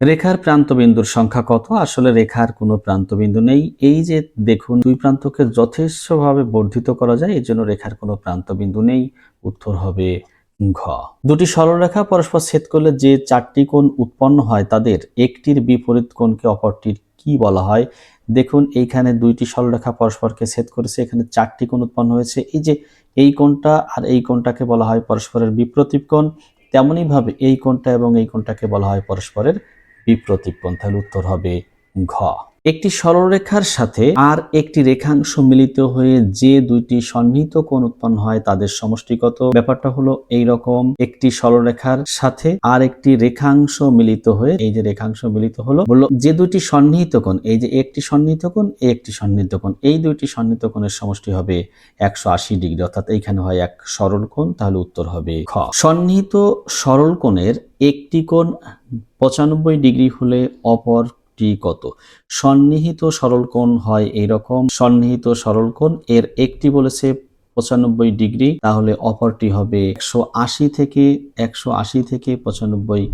রেখার প্রান্তবিন্দুর সংখ্যা কত? আসলে রেখার কোনো প্রান্তবিন্দু নেই। এই যে দেখুন, দুই প্রান্তকে যথেষ্টভাবে বর্ধিত করা যায়, এজন্য রেখার কোনো প্রান্তবিন্দু নেই। উত্তর হবে ঘ। দুটি সরলরেখা পরস্পর ছেদ করলে যে চারটি কোণ উৎপন্ন হয় তাদের একটির বিপরীত কোণকে অপরটির কি বলা হয়? দেখুন, এইখানে দুইটি সরলরেখা পরস্পরকে ছেদ করেছে, এখানে চারটি কোণ উৎপন্ন হয়েছে। এই যে এই কোণটা আর এই কোণটাকে বলা হয় পরস্পরের বিপ্রতীপ কোণ। তেমনি ভাবে এই কোণটা এবং এই কোণটাকে বলা হয় পরস্পরের বিপ্রতীপ কোণ। তাহলে উত্তর হবে ঘ। একটি সরলরেখার সাথে আর একটি রেখাংশ মিলিত হয়ে যে দুইটি সন্নিহিত কোণ উৎপন্ন হয় তাদের সমষ্টি কত? ব্যাপারটা হলো এই রকম, একটি সরলরেখার সাথে আর একটি রেখাংশ মিলিত হয়ে, এই যে রেখাংশ মিলিত হলো, বললো যে দুইটি সন্নিহিত কোণ, এই যে একটি সন্নিহিত কোণ, একটি সন্নিহিত কোণ, এই দুইটি সন্নিহিত কোণের সমষ্টি হবে 180 ডিগ্রি, অর্থাৎ এইখানে হয় এক সরল কোণ। তাহলে উত্তর হবে খ। সন্নিহিত সরল কোণের একটি কোণ 95 ডিগ্রি হলে অপরটি কত? সন্নিহিত সরল কোণ হয় এইরকম, সন্নিহিত সরল কোণ এর একটি বলেছে 95 ডিগ্রি, তাহলে অপরটি হবে 180 থেকে 95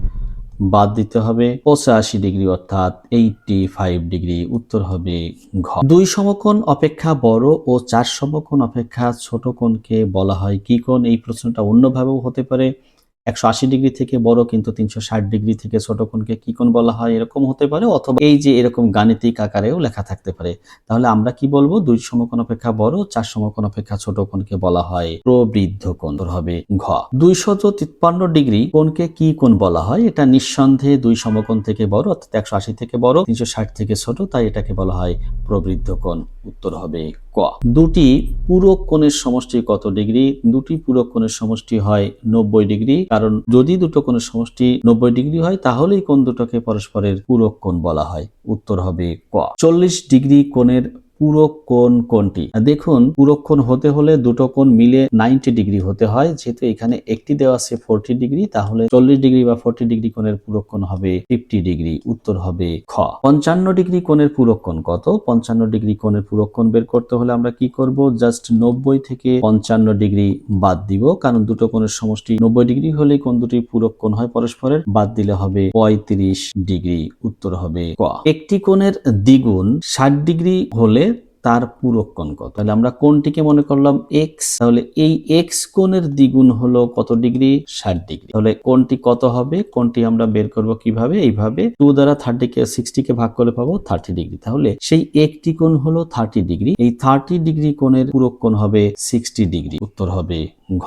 বাদ দিতে হবে 85 ডিগ্রি, অর্থাৎ 85 ডিগ্রি। উত্তর হবে ঘ। দুই সমকোণ অপেক্ষা বড় ও চার সমকোণ অপেক্ষা ছোট কোণকে বলা হয় কি কোণ? এই প্রশ্নটা অন্যভাবেও হতে পারে। 180 ডিগ্রি থেকে বড় কিন্তু 360 ডিগ্রি থেকে ছোট কোণকে কি কোণ বলা হয়, এরকম হতে পারে, অথবা এই যে এরকম গাণিতিক আকারেও লেখা থাকতে পারে। তাহলে আমরা কি বলবো? দুই সমকোণ অপেক্ষা বড়, চার সমকোণ অপেক্ষা ছোট কোণকে বলা হয় প্রবৃদ্ধ কোণ। হবে ঘ। 253 ডিগ্রি কোণকে কি কোণ বলা হয়? এটা নিঃসন্দেহে দুই সমকোণ থেকে বড়, অর্থাৎ 180 থেকে বড়, 360 থেকে ছোট, তাই এটাকে বলা হয় প্রবৃদ্ধ কোণ। উত্তর হবে ক। দুটি পূরক কোণের সমষ্টি কত ডিগ্রি? দুটি পূরক কোণের সমষ্টি হয় 90 ডিগ্রি, কারণ যদি দুটো কোণের সমষ্টি 90 ডিগ্রি হয় তাহলেই কোণ দুটোকে পরস্পরের পূরক কোণ বলা হয়। উত্তর হবে ক। 40 ডিগ্রি কোণের পূরক কোণ কোনটি? দেখুন, পূরক কোণ হতে হলে দুটো কোণ মিলে 90 ডিগ্রি হতে হয়। যেহেতু এখানে একটি দেওয়া আছে 40 ডিগ্রি, তাহলে 40 ডিগ্রি বা 40 ডিগ্রি কোণের পূরক কোণ হবে 50 ডিগ্রি। উত্তর হবে খ। 55 ডিগ্রি কোণের পূরক কোণ কত? 55 ডিগ্রি কোণের পূরক কোণ বের করতে হলে আমরা কি করব? জাস্ট 90 থেকে 55 ডিগ্রি বাদ দিব, কারণ দুটো কোণের সমষ্টি 90 ডিগ্রি হলেই কোণ দুটি পূরক কোণ হয় পরস্পরের। বাদ দিলে হবে 35 ডিগ্রি। উত্তর হবে ক। একটি কোণের দ্বিগুণ 60 ডিগ্রি হলে তার পূরক কোণ কত? তাহলে আমরা কোণটিকে মনে করলাম এক্স, তাহলে এই এক্স কোণের দ্বিগুণ হলো কত ডিগ্রি? 60 ডিগ্রি। তাহলে কোণটি কত হবে? কোণটি আমরা বের করব কিভাবে? এইভাবে 2 দ্বারা 60 কে ভাগ করে পাবো 30 ডিগ্রি। তাহলে সেই একটি কোণ হলো 30 ডিগ্রি, এই 30 ডিগ্রি কোণের পূরক কোণ হবে 60 ডিগ্রি। উত্তর হবে ঘ।